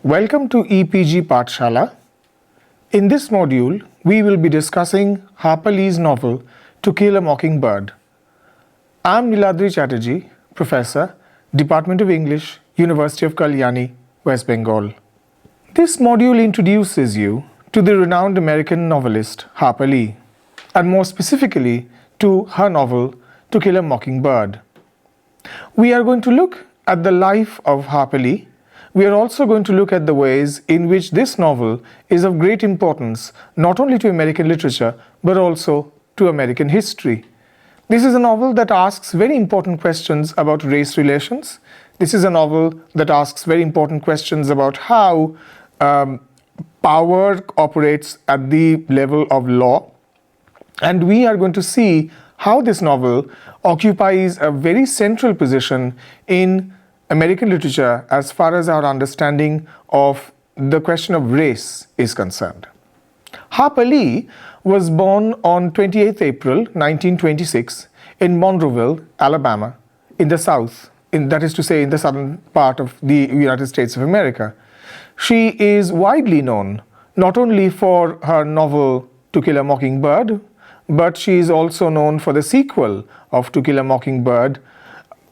Welcome to EPG Pathshala. In this module, we will be discussing Harper Lee's novel To Kill a Mockingbird. I am Niladri Chatterjee, Professor, Department of English, University of Kalyani, West Bengal. This module introduces you to the renowned American novelist Harper Lee, and more specifically to her novel To Kill a Mockingbird. We are going to look at the life of Harper Lee. We are also going to look at the ways in which this novel is of great importance not only to American literature but also to American history. This is a novel that asks very important questions about race relations. This is a novel that asks very important questions about how power operates at the level of law. And we are going to see how this novel occupies a very central position in American literature as far as our understanding of the question of race is concerned. Harper Lee was born on 28th April 1926 in Monroeville, Alabama, in the South, that is to say in the southern part of the United States of America. She is widely known not only for her novel To Kill a Mockingbird, but she is also known for the sequel of To Kill a Mockingbird,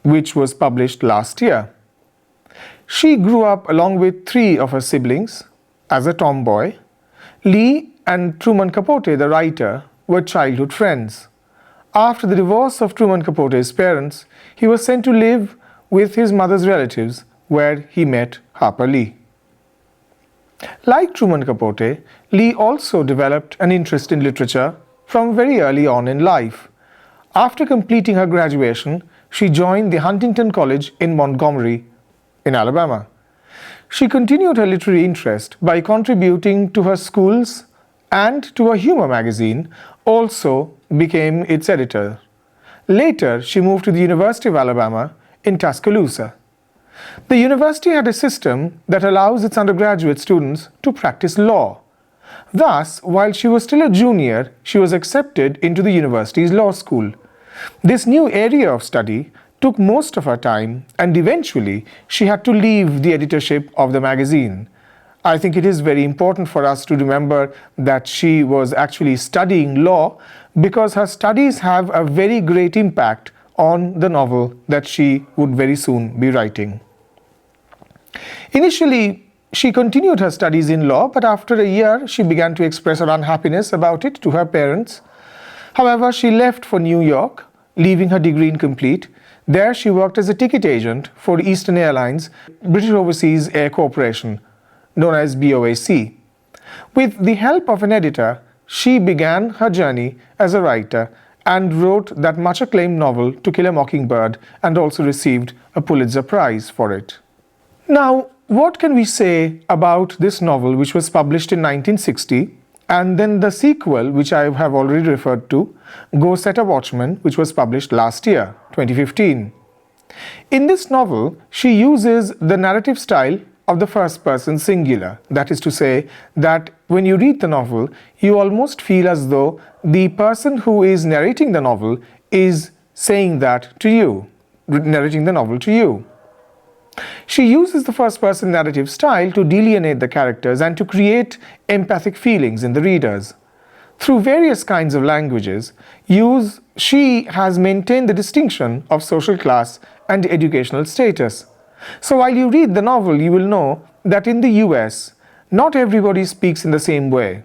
which was published last year. She grew up along with three of her siblings as a tomboy. Lee and Truman Capote, the writer, were childhood friends. After the divorce of Truman Capote's parents, he was sent to live with his mother's relatives, where he met Harper Lee. Like Truman Capote, Lee also developed an interest in literature from very early on in life. After completing her graduation, she joined the Huntington College in Montgomery, in Alabama. She continued her literary interest by contributing to her school's and to a humor magazine, also became its editor. Later, she moved to the University of Alabama in Tuscaloosa. The university had a system that allows its undergraduate students to practice law. Thus, while she was still a junior, she was accepted into the university's law school. This new area of study took most of her time, and eventually she had to leave the editorship of the magazine. I think it is very important for us to remember that she was actually studying law because her studies have a very great impact on the novel that she would very soon be writing. Initially, she continued her studies in law, but after a year she began to express her unhappiness about it to her parents. However, she left for New York, leaving her degree incomplete. There she worked as a ticket agent for Eastern Airlines, British Overseas Air Corporation, known as BOAC. With the help of an editor, she began her journey as a writer and wrote that much acclaimed novel To Kill a Mockingbird, and also received a Pulitzer Prize for it. Now, what can we say about this novel, which was published in 1960, and then the sequel, which I have already referred to, Go Set a Watchman, which was published last year, 2015. In this novel, she uses the narrative style of the first person singular. That is to say that when you read the novel, you almost feel as though the person who is narrating the novel is saying that to you, narrating the novel to you. She uses the first-person narrative style to delineate the characters and to create empathic feelings in the readers. Through various kinds of languages, she has maintained the distinction of social class and educational status. So while you read the novel, you will know that in the US, not everybody speaks in the same way.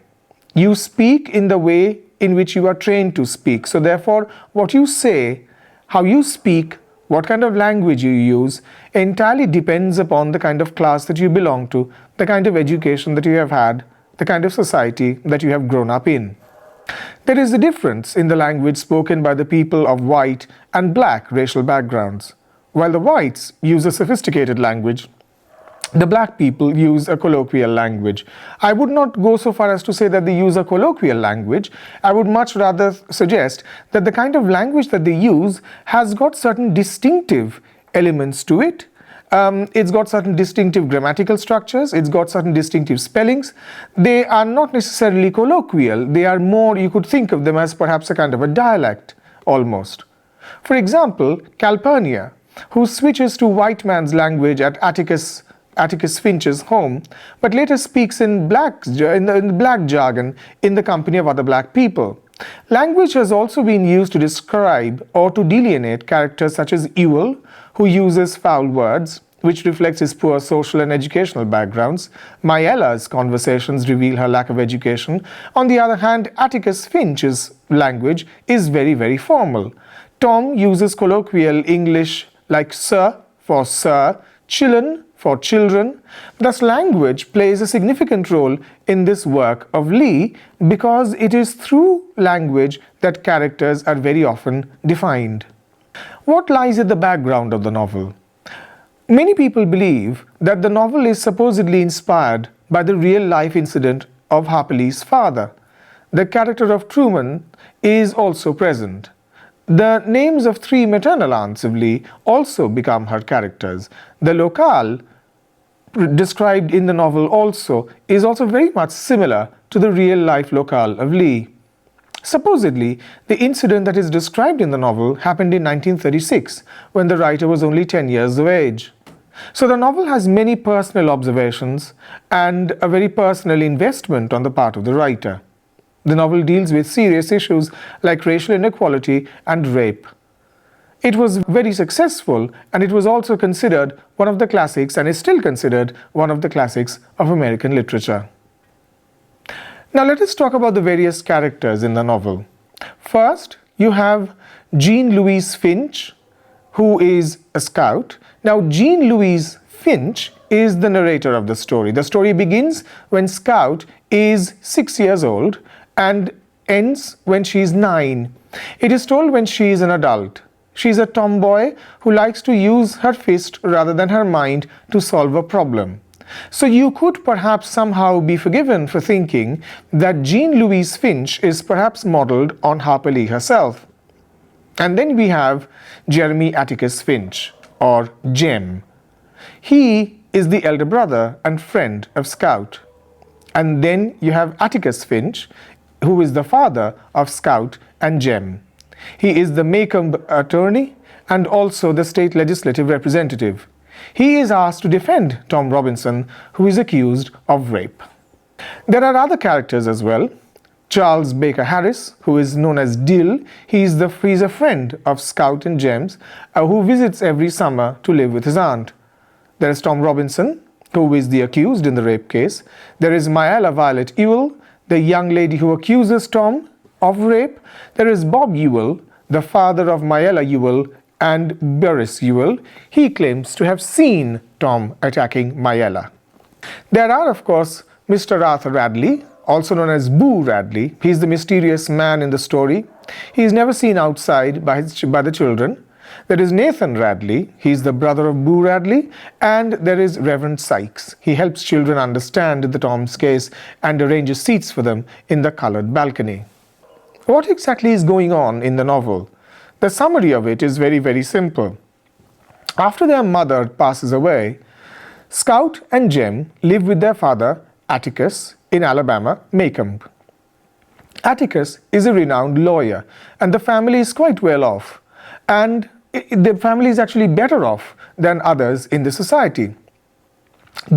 You speak in the way in which you are trained to speak. So therefore, what you say, how you speak, what kind of language you use entirely depends upon the kind of class that you belong to, the kind of education that you have had, the kind of society that you have grown up in. There is a difference in the language spoken by the people of white and black racial backgrounds. While the whites use a sophisticated language, the black people use a colloquial language. I would not go so far as to say that they use a colloquial language. I would much rather suggest that the kind of language that they use has got certain distinctive elements to it. It's got certain distinctive grammatical structures, it's got certain distinctive spellings. They are not necessarily colloquial, they are more, you could think of them as perhaps a kind of a dialect almost. For example, Calpurnia, who switches to white man's language at Atticus Atticus Finch's home, but later speaks in the black jargon in the company of other black people. Language has also been used to describe or to delineate characters such as Ewell, who uses foul words, which reflects his poor social and educational backgrounds. Maella's conversations reveal her lack of education. On the other hand, Atticus Finch's language is very, very formal. Tom uses colloquial English like sir for sir, chillun for children. Thus, language plays a significant role in this work of Lee because it is through language that characters are very often defined. What lies at the background of the novel? Many people believe that the novel is supposedly inspired by the real-life incident of Harper Lee's father. The character of Truman is also present. The names of three maternal aunts of Lee also become her characters. The locale described in the novel is also very much similar to the real-life locale of Lee. Supposedly, the incident that is described in the novel happened in 1936, when the writer was only 10 years of age. So the novel has many personal observations and a very personal investment on the part of the writer. The novel deals with serious issues like racial inequality and rape. It was very successful, and it was also considered one of the classics, and is still considered one of the classics of American literature. Now let us talk about the various characters in the novel. First, you have Jean Louise Finch, who is a scout. Now, Jean Louise Finch is the narrator of the story. The story begins when Scout is 6 years old and ends when she is 9. It is told when she is an adult. She is a tomboy who likes to use her fist rather than her mind to solve a problem. So you could perhaps somehow be forgiven for thinking that Jean Louise Finch is perhaps modeled on Harper Lee herself. And then we have Jeremy Atticus Finch, or Jem. He is the elder brother and friend of Scout. And then you have Atticus Finch, who is the father of Scout and Jem. He is the Macomb attorney and also the state legislative representative. He is asked to defend Tom Robinson, who is accused of rape. There are other characters as well. Charles Baker Harris, who is known as Dill, he is a friend of Scout and Jem's, who visits every summer to live with his aunt. There is Tom Robinson, who is the accused in the rape case. There is Maella Violet Ewell, the young lady who accuses Tom of rape. There is Bob Ewell, the father of Maella Ewell and Burris Ewell. He claims to have seen Tom attacking Maella. There are, of course, Mr. Arthur Radley, also known as Boo Radley. He is the mysterious man in the story. He is never seen outside by the children. There is Nathan Radley. He is the brother of Boo Radley. And there is Reverend Sykes. He helps children understand the Tom's case and arranges seats for them in the colored balcony. What exactly is going on in the novel? The summary of it is very, very simple. After their mother passes away, Scout and Jem live with their father, Atticus, in Alabama, Macomb. Atticus is a renowned lawyer, and the family is quite well off. And the family is actually better off than others in the society.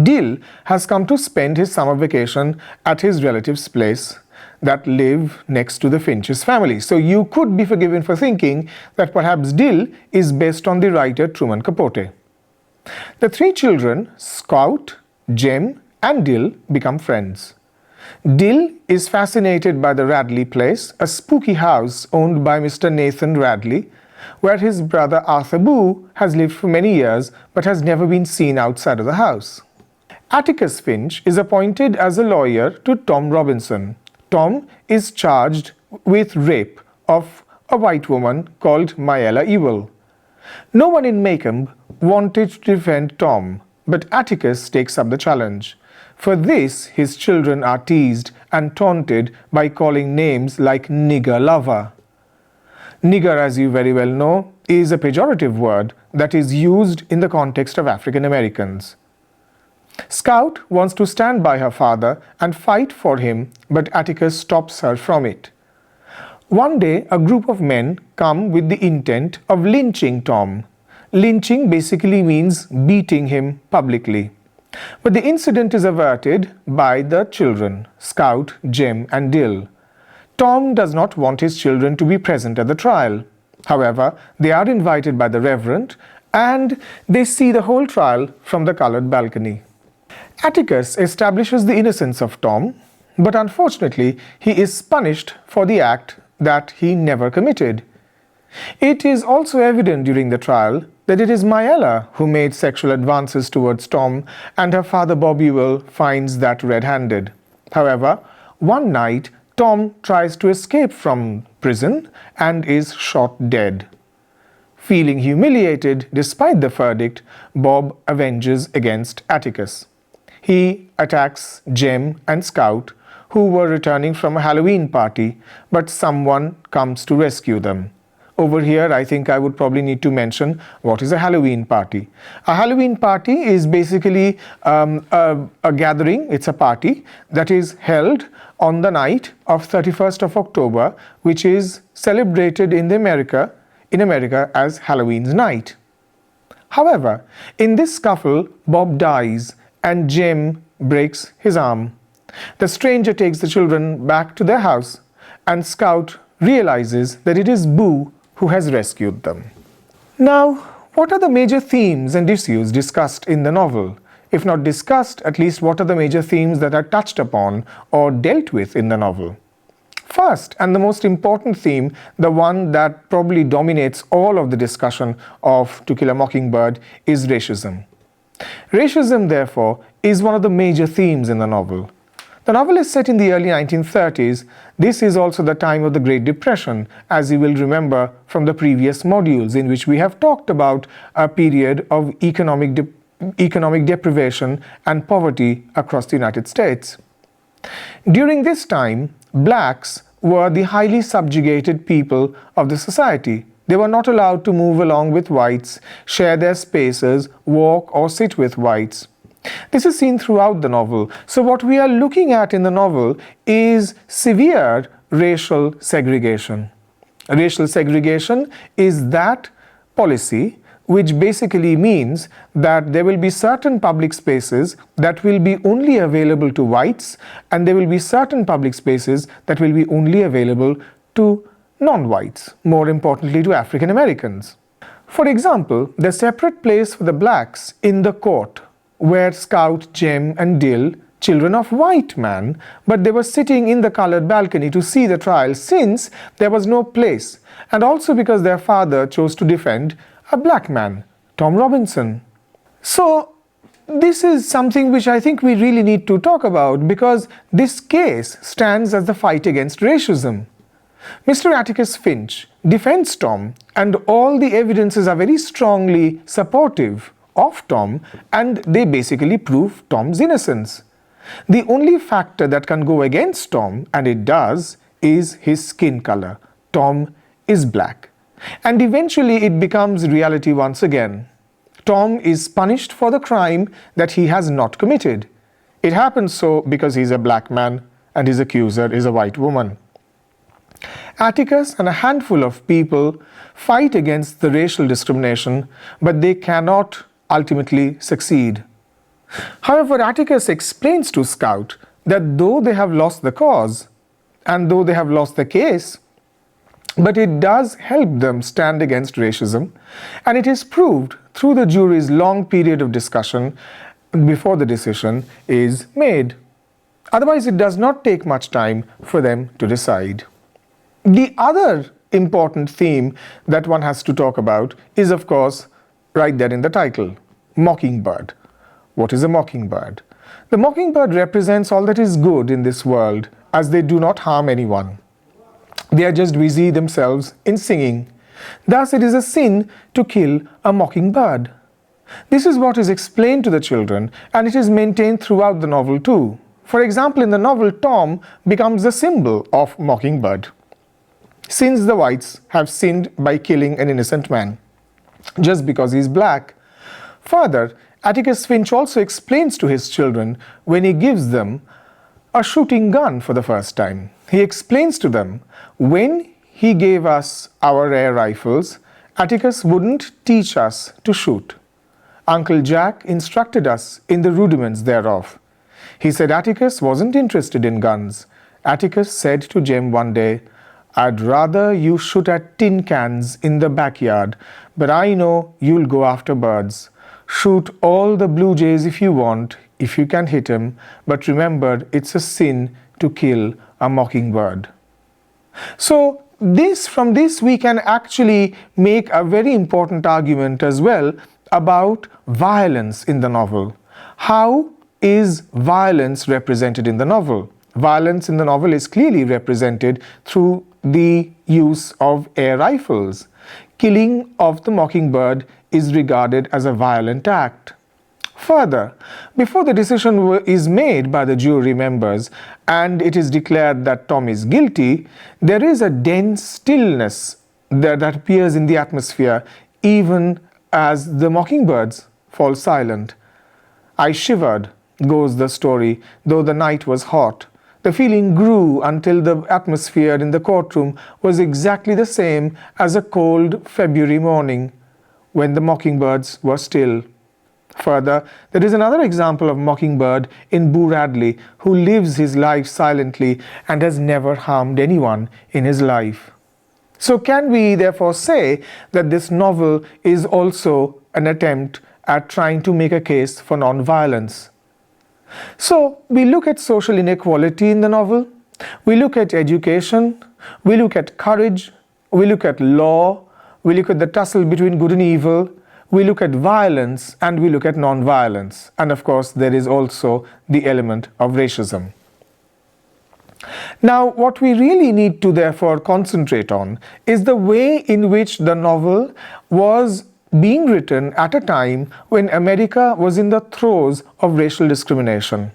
Dill has come to spend his summer vacation at his relative's place that live next to the Finch's family. So you could be forgiven for thinking that perhaps Dill is based on the writer Truman Capote. The three children, Scout, Jem, and Dill, become friends. Dill is fascinated by the Radley place, a spooky house owned by Mr. Nathan Radley, where his brother Arthur Boo has lived for many years but has never been seen outside of the house. Atticus Finch is appointed as a lawyer to Tom Robinson. Tom is charged with rape of a white woman called Maella Ewell. No one in Macomb wanted to defend Tom, but Atticus takes up the challenge. For this, his children are teased and taunted by calling names like nigger lover. Nigger, as you very well know, is a pejorative word that is used in the context of African Americans. Scout wants to stand by her father and fight for him, but Atticus stops her from it. One day, a group of men come with the intent of lynching Tom. Lynching basically means beating him publicly. But the incident is averted by the children, Scout, Jim, and Dill. Tom does not want his children to be present at the trial. However, they are invited by the Reverend and they see the whole trial from the colored balcony. Atticus establishes the innocence of Tom, but unfortunately he is punished for the act that he never committed. It is also evident during the trial that it is Mayella who made sexual advances towards Tom, and her father Bobby Will finds that red-handed. However, one night Tom tries to escape from prison and is shot dead. Feeling humiliated despite the verdict, Bob avenges against Atticus. He attacks Jim and Scout, who were returning from a Halloween party, but someone comes to rescue them. Over here, I think I would probably need to mention what is a Halloween party. A Halloween party is basically a gathering, it's a party that is held on the night of 31st of October, which is celebrated in America as Halloween's night. However, in this scuffle, Bob dies and Jim breaks his arm. The stranger takes the children back to their house, and Scout realizes that it is Boo who has rescued them. Now, what are the major themes and issues discussed in the novel? If not discussed, at least what are the major themes that are touched upon or dealt with in the novel? First, and the most important theme, the one that probably dominates all of the discussion of To Kill a Mockingbird, is racism. Racism, therefore, is one of the major themes in the novel. The novel is set in the early 1930s. This is also the time of the Great Depression, as you will remember from the previous modules in which we have talked about a period of economic deprivation and poverty across the United States. During this time, blacks were the highly subjugated people of the society. They were not allowed to move along with whites, share their spaces, walk or sit with whites. This is seen throughout the novel. So what we are looking at in the novel is severe racial segregation. Racial segregation is that policy which basically means that there will be certain public spaces that will be only available to whites, and there will be certain public spaces that will be only available to non-whites, more importantly to African Americans. For example, the separate place for the blacks in the court where Scout, Jim and Dill, children of white man, but they were sitting in the colored balcony to see the trial since there was no place, and also because their father chose to defend a black man, Tom Robinson. So this is something which I think we really need to talk about, because this case stands as the fight against racism. Mr. Atticus Finch defends Tom, and all the evidences are very strongly supportive of Tom, and they basically prove Tom's innocence. The only factor that can go against Tom, and it does, is his skin color. Tom is black. And eventually it becomes reality once again. Tom is punished for the crime that he has not committed. It happens so because he's a black man and his accuser is a white woman. Atticus and a handful of people fight against the racial discrimination, but they cannot ultimately succeed. However, Atticus explains to Scout that though they have lost the cause and though they have lost the case, but it does help them stand against racism, and it is proved through the jury's long period of discussion before the decision is made. Otherwise, it does not take much time for them to decide. The other important theme that one has to talk about is, of course, right there in the title, Mockingbird. What is a mockingbird? The mockingbird represents all that is good in this world, as they do not harm anyone. They are just busy themselves in singing. Thus, it is a sin to kill a mockingbird. This is what is explained to the children, and it is maintained throughout the novel too. For example, in the novel, Tom becomes the symbol of mockingbird, since the whites have sinned by killing an innocent man just because he is black. Further, Atticus Finch also explains to his children when he gives them a shooting gun for the first time. He explains to them, when he gave us our air rifles, Atticus wouldn't teach us to shoot. Uncle Jack instructed us in the rudiments thereof. He said Atticus wasn't interested in guns. Atticus said to Jem one day, "I'd rather you shoot at tin cans in the backyard, but I know you'll go after birds. Shoot all the blue jays if you want, if you can hit 'em, but remember it's a sin to kill a mockingbird." So from this we can actually make a very important argument as well about violence in the novel. How is violence represented in the novel? Violence in the novel is clearly represented through the use of air rifles. Killing of the mockingbird is regarded as a violent act. Further, before the decision is made by the jury members and it is declared that Tom is guilty, there is a dense stillness that appears in the atmosphere even as the mockingbirds fall silent. "I shivered," goes the story, "though the night was hot. The feeling grew until the atmosphere in the courtroom was exactly the same as a cold February morning when the mockingbirds were still." Further, there is another example of mockingbird in Boo Radley, who lives his life silently and has never harmed anyone in his life. So can we therefore say that this novel is also an attempt at trying to make a case for non-violence? So we look at social inequality in the novel, we look at education, we look at courage, we look at law, we look at the tussle between good and evil, we look at violence, and we look at non-violence. And of course, there is also the element of racism. Now, what we really need to therefore concentrate on is the way in which the novel was being written at a time when America was in the throes of racial discrimination.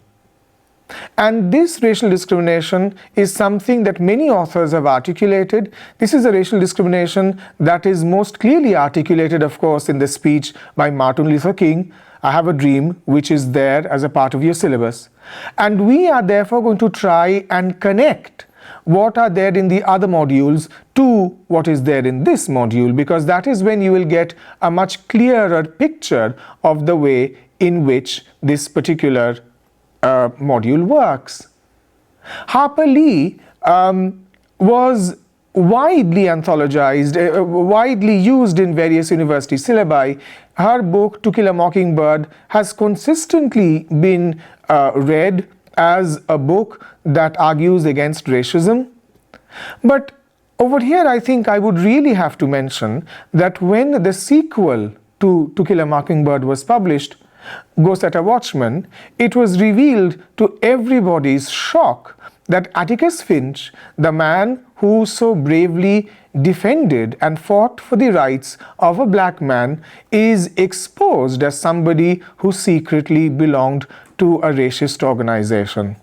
And this racial discrimination is something that many authors have articulated. This is a racial discrimination that is most clearly articulated, of course, in the speech by Martin Luther King, "I Have a Dream," which is there as a part of your syllabus. And we are therefore going to try and connect what are there in the other modules to what is there in this module, because that is when you will get a much clearer picture of the way in which this particular module works. Harper Lee was widely anthologized, widely used in various university syllabi. Her book, To Kill a Mockingbird, has consistently been read as a book that argues against racism. But over here, I think I would really have to mention that when the sequel to Kill a Mockingbird was published, Go Set a Watchman, it was revealed to everybody's shock that Atticus Finch, the man who so bravely defended and fought for the rights of a black man, is exposed as somebody who secretly belonged to a racist organization.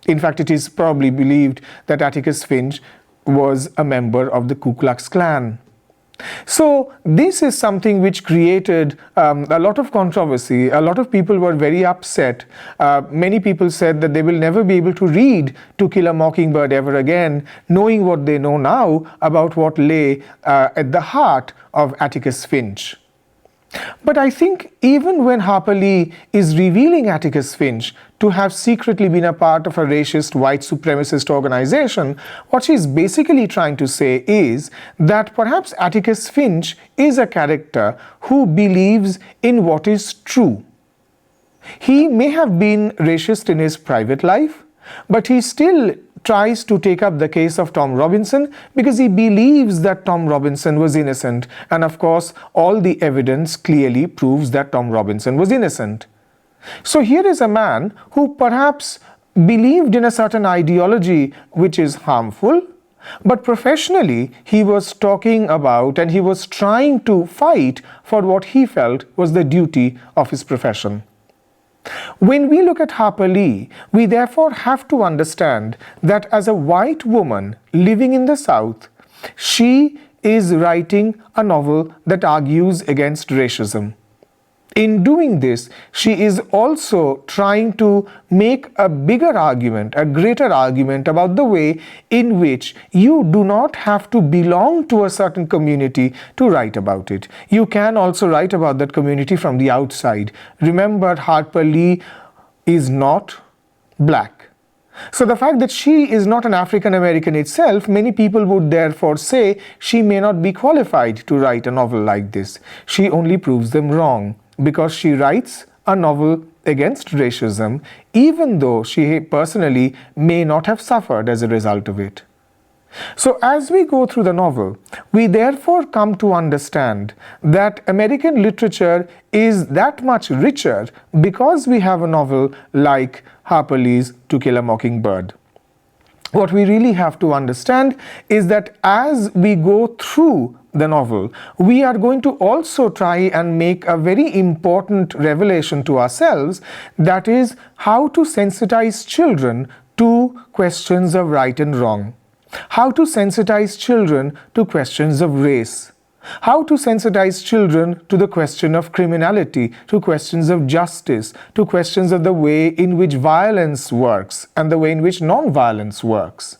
In fact, it is probably believed that Atticus Finch was a member of the Ku Klux Klan. So this is something which created a lot of controversy. A lot of people were very upset. Many people said that they will never be able to read To Kill a Mockingbird ever again, knowing what they know now about what lay at the heart of Atticus Finch. But I think even when Harper Lee is revealing Atticus Finch to have secretly been a part of a racist white supremacist organization, what she's basically trying to say is that perhaps Atticus Finch is a character who believes in what is true. He may have been racist in his private life, but he still tries to take up the case of Tom Robinson because he believes that Tom Robinson was innocent. And of course, all the evidence clearly proves that Tom Robinson was innocent. So here is a man who perhaps believed in a certain ideology which is harmful, but professionally he was talking about and he was trying to fight for what he felt was the duty of his profession. When we look at Harper Lee, we therefore have to understand that as a white woman living in the South, she is writing a novel that argues against racism. In doing this, she is also trying to make a bigger argument, a greater argument about the way in which you do not have to belong to a certain community to write about it. You can also write about that community from the outside. Remember, Harper Lee is not black. So the fact that she is not an African American itself, many people would therefore say she may not be qualified to write a novel like this. She only proves them wrong, because she writes a novel against racism, even though she personally may not have suffered as a result of it. So as we go through the novel, we therefore come to understand that American literature is that much richer because we have a novel like Harper Lee's To Kill a Mockingbird. What we really have to understand is that as we go through the novel, we are going to also try and make a very important revelation to ourselves, that is, how to sensitize children to questions of right and wrong, how to sensitize children to questions of race, how to sensitize children to the question of criminality, to questions of justice, to questions of the way in which violence works and the way in which non-violence works.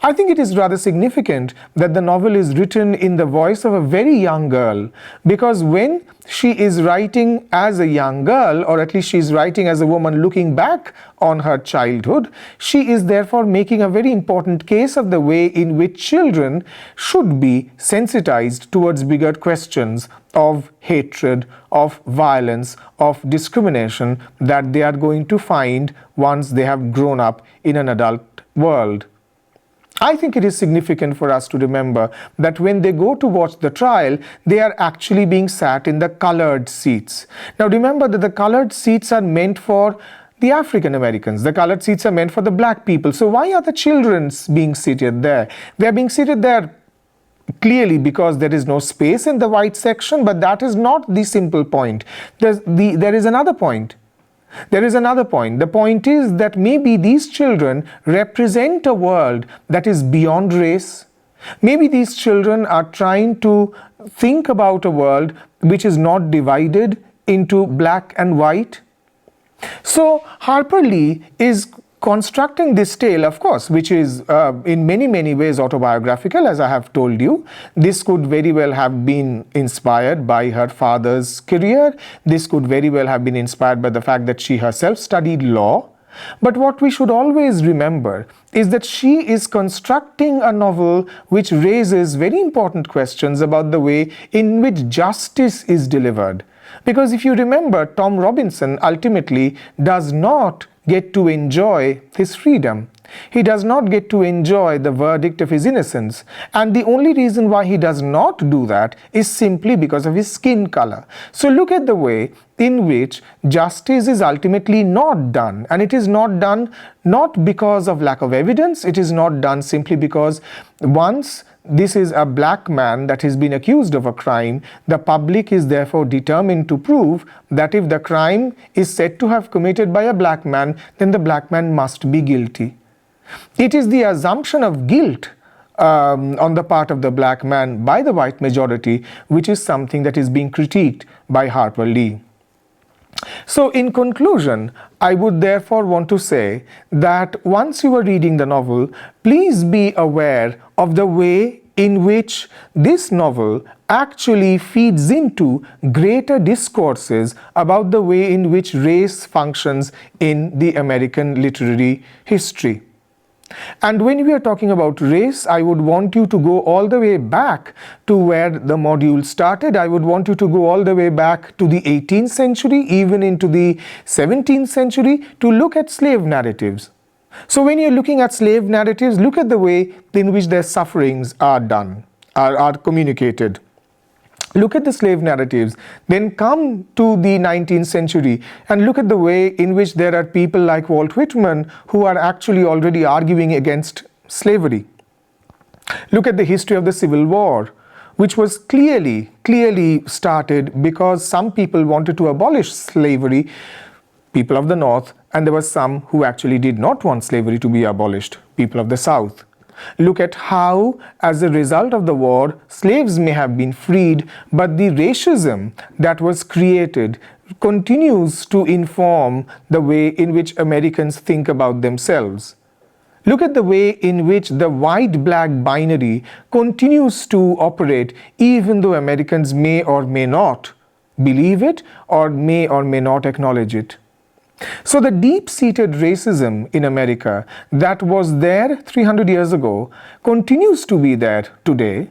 I think it is rather significant that the novel is written in the voice of a very young girl, because when she is writing as a young girl, or at least she is writing as a woman looking back on her childhood, she is therefore making a very important case of the way in which children should be sensitized towards bigger questions of hatred, of violence, of discrimination that they are going to find once they have grown up in an adult world. I think it is significant for us to remember that when they go to watch the trial, they are actually being sat in the colored seats. Now remember that the colored seats are meant for the African Americans. The colored seats are meant for the black people. So why are the children being seated there? They are being seated there clearly because there is no space in the white section, but that is not the simple point. There is another point. There is another point. The point is that maybe these children represent a world that is beyond race. Maybe these children are trying to think about a world which is not divided into black and white. So Harper Lee is constructing this tale, of course, which is in many ways autobiographical, as I have told you. This could very well have been inspired by her father's career. This could very well have been inspired by the fact that she herself studied law. But what we should always remember is that she is constructing a novel which raises very important questions about the way in which justice is delivered. Because if you remember, Tom Robinson ultimately does not get to enjoy his freedom. He does not get to enjoy the verdict of his innocence. And the only reason why he does not do that is simply because of his skin color. So look at the way in which justice is ultimately not done. And it is not done not because of lack of evidence. It is not done simply because once this is a black man that has been accused of a crime, the public is therefore determined to prove that if the crime is said to have committed by a black man, then the black man must be guilty. It is the assumption of guilt on the part of the black man by the white majority, which is something that is being critiqued by Harper Lee. So in conclusion, I would therefore want to say that once you are reading the novel, please be aware of the way in which this novel actually feeds into greater discourses about the way in which race functions in the American literary history. And when we are talking about race, I would want you to go all the way back to where the module started. I would want you to go all the way back to the 18th century, even into the 17th century, to look at slave narratives. So when you're looking at slave narratives, look at the way in which their sufferings are done, are communicated. Look at the slave narratives, then come to the 19th century and look at the way in which there are people like Walt Whitman who are actually already arguing against slavery. Look at the history of the Civil War, which was clearly started because some people wanted to abolish slavery, people of the North, and there were some who actually did not want slavery to be abolished, people of the South. Look at how, as a result of the war, slaves may have been freed, but the racism that was created continues to inform the way in which Americans think about themselves. Look at the way in which the white-black binary continues to operate, even though Americans may or may not believe it or may not acknowledge it. So the deep-seated racism in America that was there 300 years ago continues to be there today.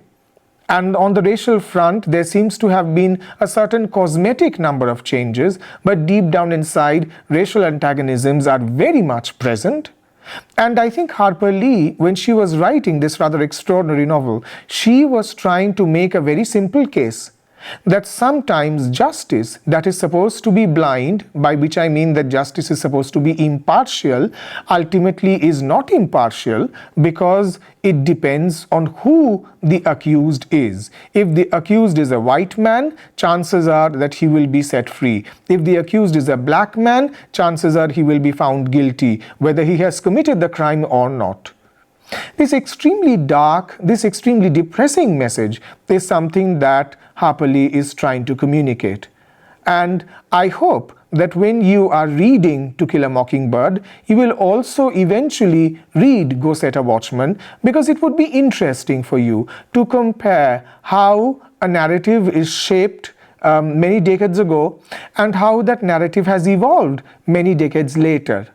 And on the racial front, there seems to have been a certain cosmetic number of changes, but deep down inside, racial antagonisms are very much present. And I think Harper Lee, when she was writing this rather extraordinary novel, she was trying to make a very simple case that sometimes justice that is supposed to be blind, by which I mean that justice is supposed to be impartial, ultimately is not impartial because it depends on who the accused is. If the accused is a white man, chances are that he will be set free. If the accused is a black man, chances are he will be found guilty, whether he has committed the crime or not. This extremely dark, this extremely depressing message is something that Harper Lee is trying to communicate. And I hope that when you are reading To Kill a Mockingbird, you will also eventually read Go Set a Watchman, because it would be interesting for you to compare how a narrative is shaped many decades ago and how that narrative has evolved many decades later.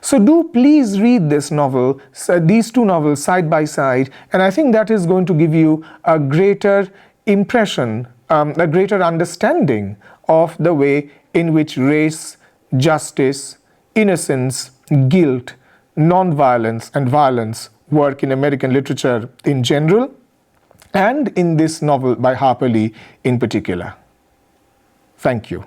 So do please read this novel, these two novels side by side, and I think that is going to give you a greater impression, a greater understanding of the way in which race, justice, innocence, guilt, non-violence and violence work in American literature in general, and in this novel by Harper Lee in particular. Thank you.